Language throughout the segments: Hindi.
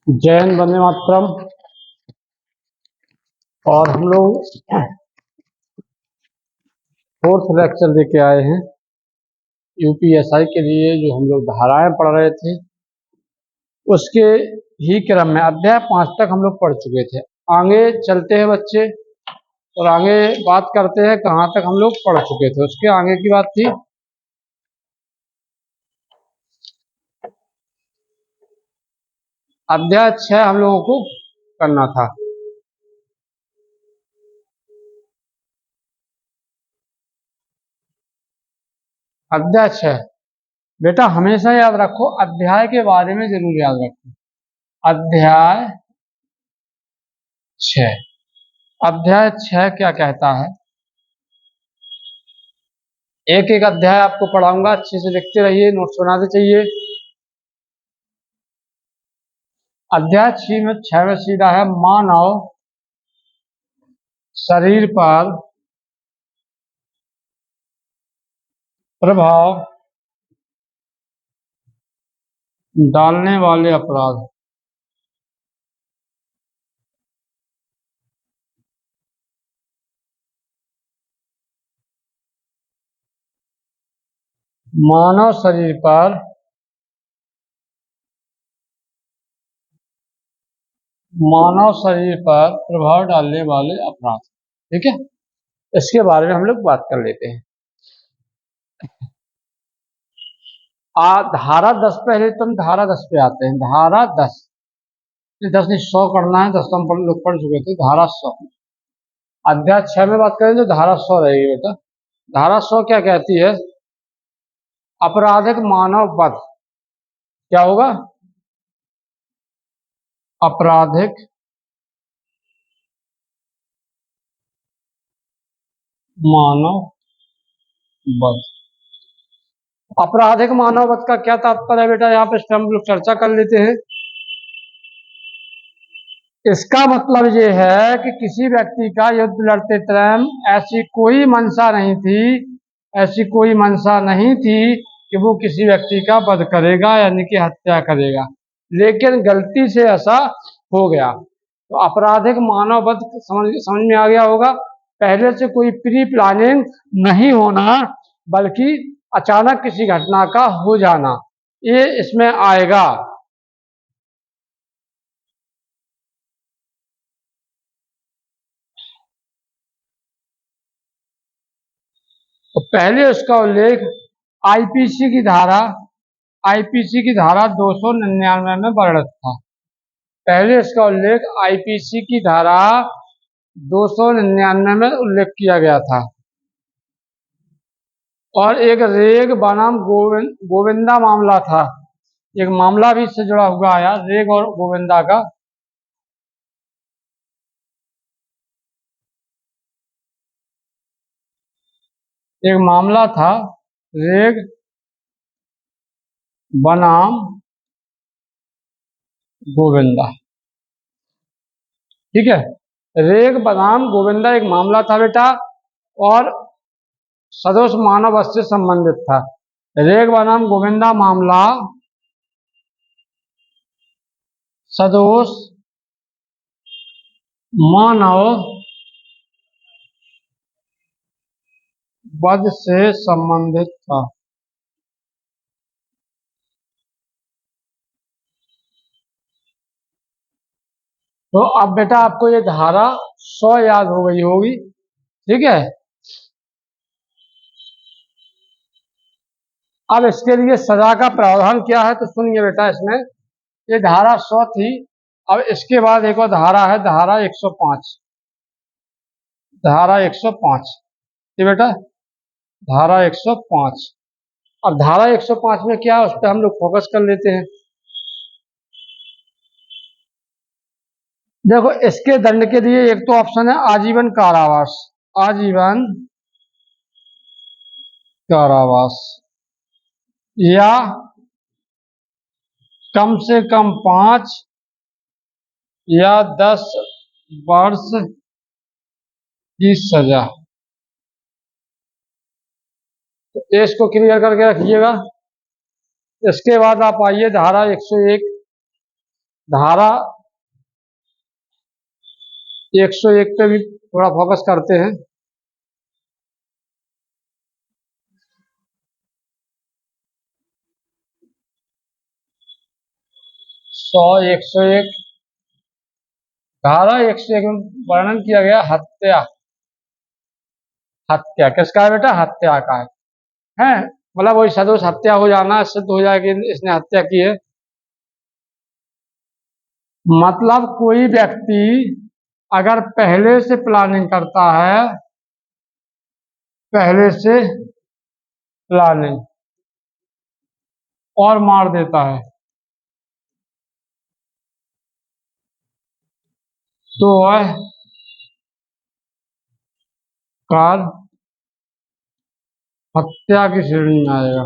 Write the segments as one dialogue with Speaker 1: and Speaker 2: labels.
Speaker 1: जैन वंदे मातरम। और हम लोग फोर्थ लेक्चर लेके आए हैं यूपीएसआई के लिए। जो हम लोग धाराएं पढ़ रहे थे उसके ही क्रम में अध्याय 5 तक हम लोग पढ़ चुके थे। आगे चलते हैं बच्चे और आगे बात करते हैं कहाँ तक हम लोग पढ़ चुके थे। उसके आगे की बात थी अध्याय 6 हम लोगों को करना था। अध्याय 6 बेटा हमेशा याद रखो, अध्याय के बारे में जरूर याद रखो। अध्याय 6 अध्याय 6 क्या कहता है? एक एक अध्याय आपको पढ़ाऊंगा, अच्छे से लिखते रहिए, नोट्स बनाते चाहिए। अध्याय 6 में सीधा है मानव शरीर पर प्रभाव डालने वाले अपराध। मानव शरीर पर प्रभाव डालने वाले अपराध। ठीक है, इसके बारे में हम लोग बात कर लेते हैं। धारा 10 पहले तुम धारा 10 पे आते हैं। धारा 10 नहीं 100 करना है। 10 तो हम लोग पढ़ चुके थे। धारा 100 अध्याय 6 में बात करें तो धारा 100 रहेगी बेटा। धारा 100 क्या कहती है? आपराधिक मानव वध। क्या होगा? आपराधिक मानव वध। आपराधिक मानव वध का क्या तात्पर्य है बेटा? यहाँ पे इस पर हम लोग चर्चा कर लेते हैं। इसका मतलब ये है कि किसी व्यक्ति का युद्ध लड़ते टाइम ऐसी कोई मंशा नहीं थी कि वो किसी व्यक्ति का वध करेगा, यानी कि हत्या करेगा, लेकिन गलती से ऐसा हो गया। तो आपराधिक मानव वध समझ में आ गया होगा। पहले से कोई प्री प्लानिंग नहीं होना, बल्कि अचानक किसी घटना का हो जाना, ये इसमें आएगा। तो पहले उसका उल्लेख आईपीसी की धारा 299 में वर्णित था। पहले इसका उल्लेख आईपीसी की धारा 299 में उल्लेख किया गया था। और एक रेग बनाम गोविंदा मामला था। एक मामला भी इससे जुड़ा हुआ आया, रेग और गोविंदा का। एक मामला था रेग बनाम गोविंदा। ठीक है, रेग बनाम गोविंदा एक मामला था बेटा, और सदोष मानव वध से संबंधित था। रेग बनाम गोविंदा मामला सदोष मानव वध से संबंधित था। तो अब बेटा आपको ये धारा 100 याद हो गई होगी। ठीक है, अब इसके लिए सजा का प्रावधान क्या है तो सुनिए बेटा। इसमें ये धारा 100 थी। अब इसके बाद एक और धारा है, धारा 105। धारा 105 ये बेटा, धारा 105। अब धारा 105 में क्या है उस पर हम लोग फोकस कर लेते हैं। देखो, इसके दंड के लिए एक तो ऑप्शन है आजीवन कारावास। आजीवन कारावास या कम से कम 5 या 10 वर्ष की सजा। तो इसको क्लियर करके रखिएगा। इसके बाद आप आइए धारा 101। धारा 101 पे भी थोड़ा फोकस करते हैं। सौ 101 धारा 101 में वर्णन किया गया हत्या। हत्या किसका है बेटा? हत्या का है मतलब वही सदोष हत्या हो जाना, सिद्ध हो जाएगी इसने हत्या की है। मतलब कोई व्यक्ति अगर पहले से प्लानिंग करता है, पहले से प्लानिंग और मार देता है, तो वह कार हत्या की श्रेणी में आएगा।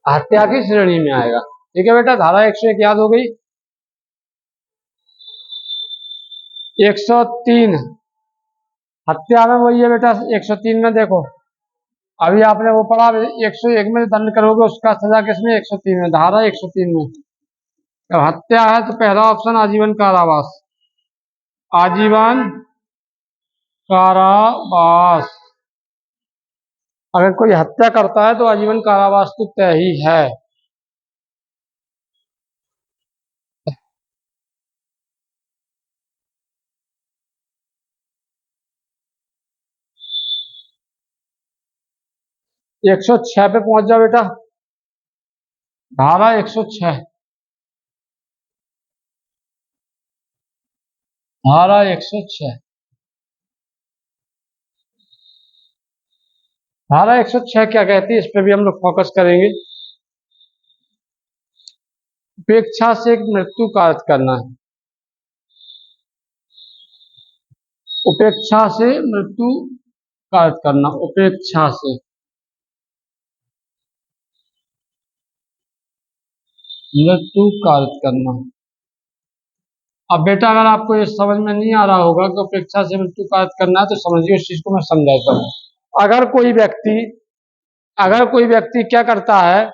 Speaker 1: हत्या की श्रेणी में आएगा। ठीक है बेटा, धारा 101 याद हो गई। 103 हत्या में वही है बेटा। 103 में देखो, अभी आपने वो पढ़ा, 101 में दंड करोगे उसका सजा किसमें? 103 में, धारा 103 में। जब हत्या है तो पहला ऑप्शन आजीवन कारावास, आजीवन कारावास। अगर कोई हत्या करता है तो आजीवन कारावास तो तय ही है। 106 पे पहुंच जाओ बेटा, धारा 106, धारा 106, धारा 106 क्या कहती है, इस पे भी हम लोग फोकस करेंगे। उपेक्षा से एक मृत्यु कायरत करना है, उपेक्षा से मृत्यु कायरत करना, उपेक्षा से मृत्यु कायरत करना। अब बेटा अगर आपको ये समझ में नहीं आ रहा होगा कि उपेक्षा से मृत्यु कायरत करना है तो समझिए, उस चीज को मैं समझाता हूँ। अगर कोई व्यक्ति, अगर कोई व्यक्ति क्या करता है,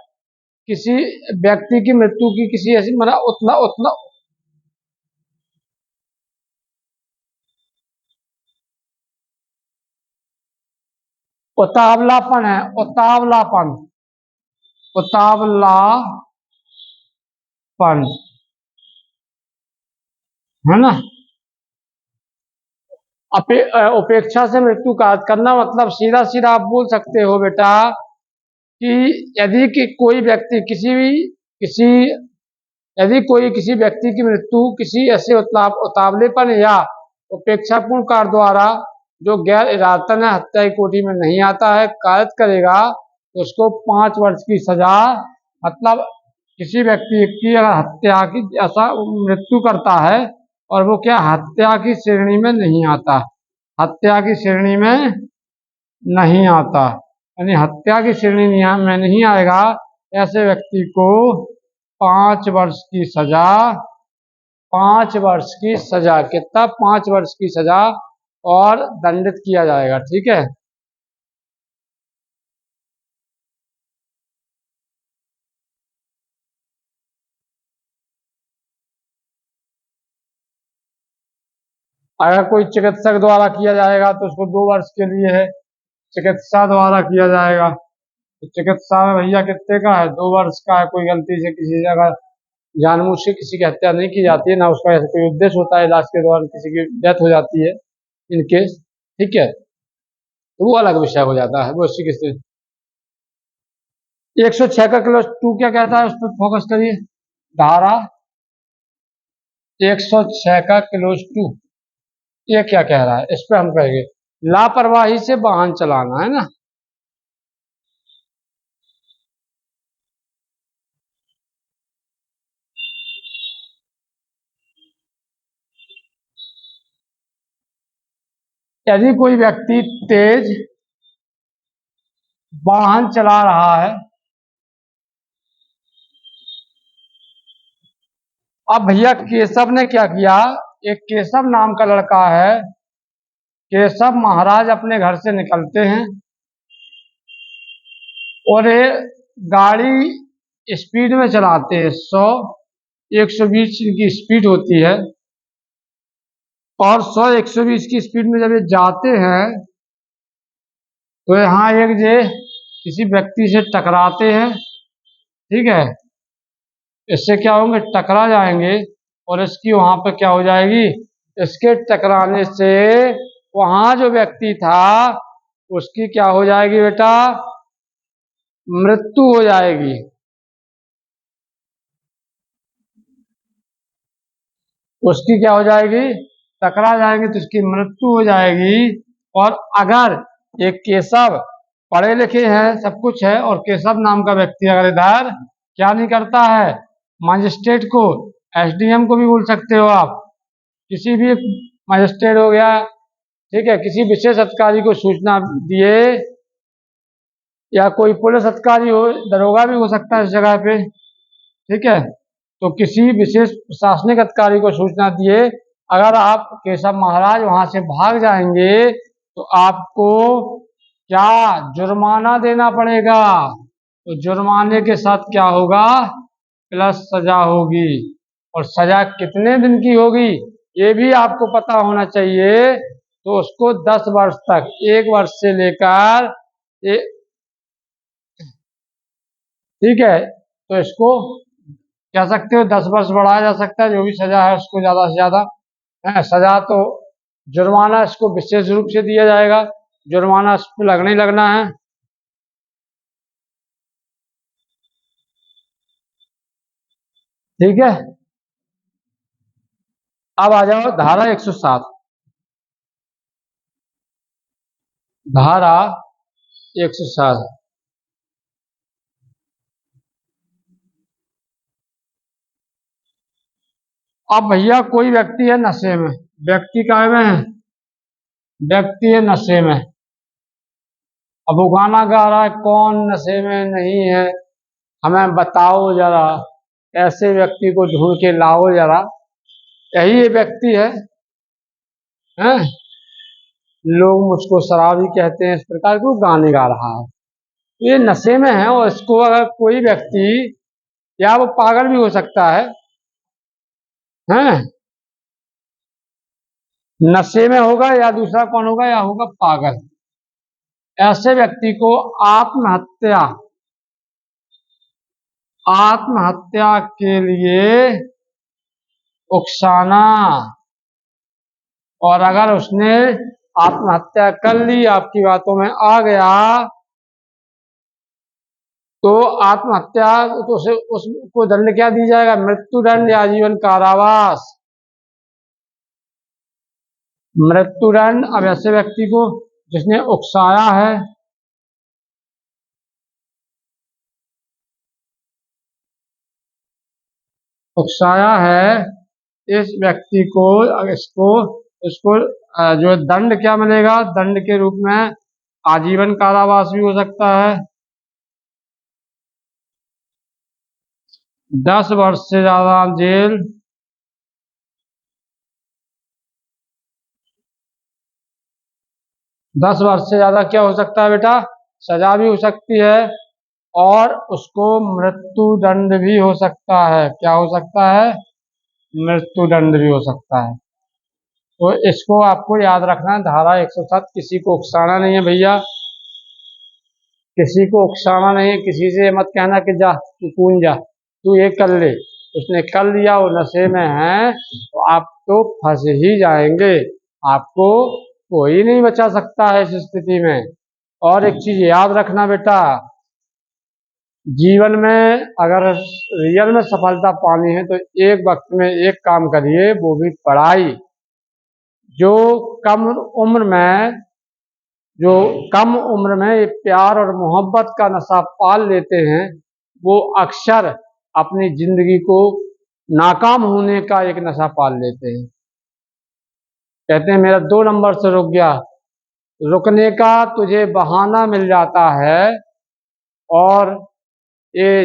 Speaker 1: किसी व्यक्ति की मृत्यु की किसी ऐसी मतलब उतना उतना उतावलापन है, उतावलापन, उतावलापन है ना। उपेक्षा से मृत्यु कायरत करना मतलब सीधा सीधा आप बोल सकते हो बेटा कि यदि कि कोई व्यक्ति किसी यदि कोई किसी व्यक्ति की मृत्यु किसी ऐसे उतावलेपन या उपेक्षापूर्ण कार्य द्वारा जो गैर इरादतन हत्या की कोटि में नहीं आता है कायरत करेगा, तो उसको 5 वर्ष की सजा, मतलब किसी व्यक्ति की अगर हत्या की ऐसा मृत्यु करता है और वो क्या हत्या की श्रेणी में नहीं आता, हत्या की श्रेणी में नहीं आता, यानी हत्या की श्रेणी में नहीं आएगा, ऐसे व्यक्ति को 5 वर्ष की सजा, 5 वर्ष की सजा, कितना? 5 वर्ष की सजा और दंडित किया जाएगा। ठीक है, अगर कोई चिकित्सक द्वारा किया जाएगा तो उसको 2 वर्ष के लिए है, चिकित्सा द्वारा किया जाएगा तो चिकित्सा में भैया कितने का है? 2 वर्ष का है। कोई गलती से किसी जगह जानबूझ के किसी की हत्या नहीं की जाती है, ना उसका ऐसा कोई उद्देश्य होता है, इलाज के दौरान किसी की डेथ हो जाती है इन केस, ठीक है, तो वो अलग विषय हो जाता है, वो इसी के। 106 का क्लोज टू क्या कहता है, उस पर फोकस करिए। धारा 106 का क्लोज टू ये क्या कह रहा है, इस पे हम कहेंगे लापरवाही से वाहन चलाना, है ना। यदि कोई व्यक्ति तेज वाहन चला रहा है, अब भैया केशव ने क्या किया, एक केशव नाम का लड़का है, केशव महाराज अपने घर से निकलते हैं और ये गाड़ी स्पीड में चलाते हैं, 100-120 की स्पीड होती है। और 100-120 की स्पीड में जब ये जाते हैं तो यहाँ एक जे किसी व्यक्ति से टकराते हैं, ठीक है। इससे क्या होंगे, टकरा जाएंगे और इसकी वहां पे क्या हो जाएगी, इसके टकराने से वहां जो व्यक्ति था उसकी क्या हो जाएगी बेटा, मृत्यु हो जाएगी। उसकी क्या हो जाएगी, टकरा जाएंगे तो उसकी मृत्यु हो जाएगी। और अगर एक केशव पढ़े लिखे हैं, सब कुछ है, और केशव नाम का व्यक्ति अगर इधर क्या नहीं करता है, मजिस्ट्रेट को, एसडीएम को भी बोल सकते हो आप, किसी भी मजिस्ट्रेट हो गया, ठीक है, किसी विशेष अधिकारी को सूचना दिए, या कोई पुलिस अधिकारी हो, दरोगा भी हो सकता है इस जगह पे, ठीक है। तो किसी विशेष प्रशासनिक अधिकारी को सूचना दिए, अगर आप केशव महाराज वहां से भाग जाएंगे तो आपको क्या जुर्माना देना पड़ेगा। तो जुर्माने के साथ क्या होगा, प्लस सजा होगी। और सजा कितने दिन की होगी ये भी आपको पता होना चाहिए। तो उसको 10 वर्ष तक, 1 वर्ष से लेकर, ठीक है, तो इसको कह सकते हो 10 वर्ष बढ़ाया जा सकता है, जो भी सजा है उसको ज्यादा से ज्यादा है। सजा तो जुर्माना इसको विशेष रूप से दिया जाएगा, जुर्माना इस पर लगना ही लगना है, ठीक है। अब आ जाओ धारा 107। धारा 107, अब भैया कोई व्यक्ति है नशे में, व्यक्ति का में है, व्यक्ति है नशे में। अब वो गाना गा रहा है, कौन नशे में नहीं है, हमें बताओ जरा, ऐसे व्यक्ति को ढूंढ के लाओ जरा। यही ये व्यक्ति है, हैं? लोग मुझको शराबी कहते हैं, इस प्रकार के वो गाने गा रहा है। ये नशे में है, और इसको अगर कोई व्यक्ति, या वो पागल भी हो सकता है, हैं? नशे में होगा, या दूसरा कौन होगा, या होगा पागल। ऐसे व्यक्ति को आत्महत्या, आत्महत्या के लिए उकसाना, और अगर उसने आत्महत्या कर ली, आपकी बातों में आ गया, तो आत्महत्या तो उसे, उसको दंड क्या दी जाएगा, मृत्यु दंड या आजीवन कारावास। मृत्यु दंड। अब ऐसे व्यक्ति को जिसने उकसाया है, उकसाया है इस व्यक्ति को, इसको उसको जो दंड क्या मिलेगा, दंड के रूप में आजीवन कारावास भी हो सकता है, 10 वर्ष से ज्यादा जेल, 10 वर्ष से ज्यादा क्या हो सकता है बेटा, सजा भी हो सकती है, और उसको मृत्यु दंड भी हो सकता है। क्या हो सकता है, मृत्यु दंड भी हो सकता है। तो इसको आपको याद रखना है, धारा 107। किसी को उकसाना नहीं है भैया, किसी को उकसाना नहीं है, किसी से मत कहना कि जा तू कूद जा, तू ये कर ले, उसने कर लिया, वो नशे में है, तो आप तो फंस ही जाएंगे, आपको कोई नहीं बचा सकता है इस स्थिति में। और एक चीज याद रखना बेटा, जीवन में अगर रियल में सफलता पानी है तो एक वक्त में एक काम करिए, वो भी पढ़ाई। जो कम उम्र में, जो कम उम्र में ये प्यार और मोहब्बत का नशा पाल लेते हैं, वो अक्सर अपनी जिंदगी को नाकाम होने का एक नशा पाल लेते हैं। कहते हैं मेरा 2 नंबर से रुक गया, रुकने का तुझे बहाना मिल जाता है, और ये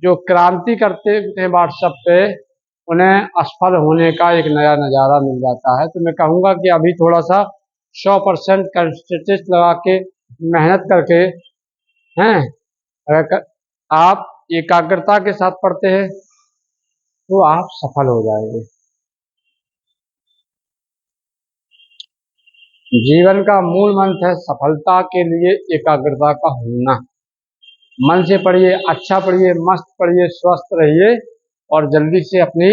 Speaker 1: जो क्रांति करते हैं व्हाट्सएप पे, उन्हें असफल होने का एक नया नज़ारा मिल जाता है। तो मैं कहूँगा कि अभी थोड़ा सा 100% कंसिस्टेंस लगा के मेहनत करके हैं, अगर आप एकाग्रता के साथ पढ़ते हैं तो आप सफल हो जाएंगे। जीवन का मूल मंत्र है सफलता के लिए एकाग्रता का होना। मन से पढ़िए, अच्छा पढ़िए, मस्त पढ़िए, स्वस्थ रहिए और जल्दी से अपनी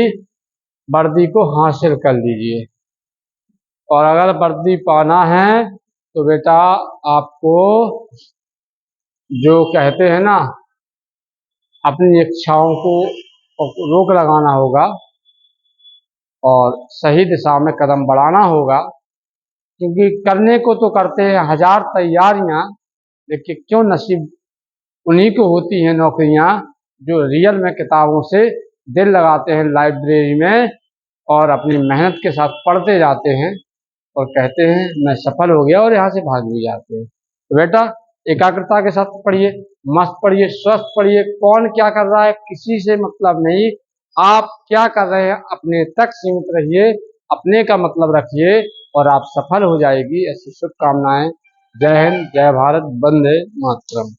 Speaker 1: वर्दी को हासिल कर लीजिए। और अगर वर्दी पाना है तो बेटा आपको जो कहते हैं ना, अपनी इच्छाओं को रोक लगाना होगा और सही दिशा में कदम बढ़ाना होगा। क्योंकि करने को तो करते हैं हजार तैयारियां, लेकिन क्यों नसीब उन्हीं को होती हैं नौकरियां जो रियल में किताबों से दिल लगाते हैं लाइब्रेरी में और अपनी मेहनत के साथ पढ़ते जाते हैं और कहते हैं मैं सफल हो गया और यहाँ से भाग भी जाते हैं। तो बेटा एकाग्रता के साथ पढ़िए, मस्त पढ़िए, स्वस्थ पढ़िए। कौन क्या कर रहा है किसी से मतलब नहीं, आप क्या कर रहे हैं अपने तक सीमित रहिए, अपने का मतलब रखिए और आप सफल हो जाएगी। ऐसी शुभकामनाएं। जय हिंद, जय भारत, वंदे मातरम।